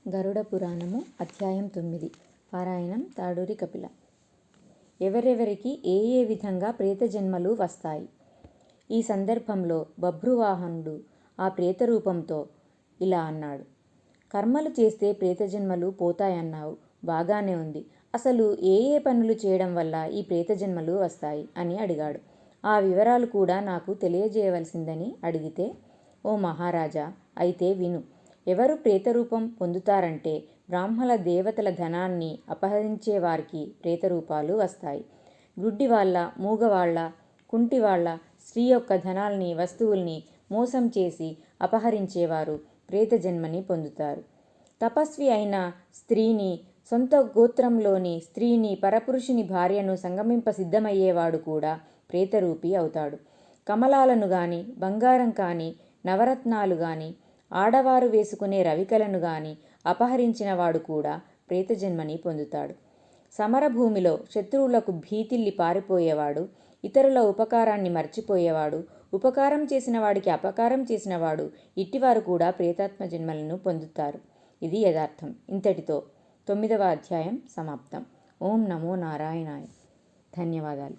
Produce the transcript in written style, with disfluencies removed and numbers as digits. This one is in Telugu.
గరుడ పురాణము అధ్యాయం 9. పారాయణం తాడూరి కపిల. ఎవరెవరికి ఏ విధంగా ప్రేతజన్మలు వస్తాయి. ఈ సందర్భంలో బభ్రువాహనుడు ఆ ప్రేతరూపంతో ఇలా అన్నాడు. కర్మలు చేస్తే ప్రేతజన్మలు పోతాయన్నావు, బాగానే ఉంది. అసలు ఏ పనులు చేయడం వల్ల ఈ ప్రేతజన్మలు వస్తాయి అని అడిగాడు. ఆ వివరాలు కూడా నాకు తెలియజేయవలసిందని అడిగితే, ఓ మహారాజా, అయితే విను. ఎవరు ప్రేతరూపం పొందుతారంటే బ్రాహ్మణ దేవతల ధనాన్ని అపహరించే వారికి ప్రేతరూపాలు వస్తాయి. గుడ్డివాళ్ళ, మూగవాళ్ళ, కుంటివాళ్ళ, స్త్రీ యొక్క ధనాల్ని, వస్తువుల్ని మోసం చేసి అపహరించేవారు ప్రేత జన్మని పొందుతారు. తపస్వి అయిన స్త్రీని, సొంత గోత్రంలోని స్త్రీని, పరపురుషుని భార్యను సంగమింప సిద్ధమయ్యేవాడు కూడా ప్రేతరూపి అవుతాడు. కమలాలను గాని, బంగారం కానీ, నవరత్నాలు గాని, ఆడవారు వేసుకునే రవికలను గాని అపహరించిన వాడు కూడా ప్రేతజన్మని పొందుతాడు. సమరభూమిలో శత్రువులకు భీతిల్లి పారిపోయేవాడు, ఇతరుల ఉపకారాన్ని మర్చిపోయేవాడు, ఉపకారం చేసిన వాడికి అపకారం చేసినవాడు, ఇట్టివారు కూడా ప్రేతాత్మ జన్మలను పొందుతారు. ఇది యథార్థం. ఇంతటితో 9వ అధ్యాయం సమాప్తం. ఓం నమో నారాయణాయ. ధన్యవాదాలు.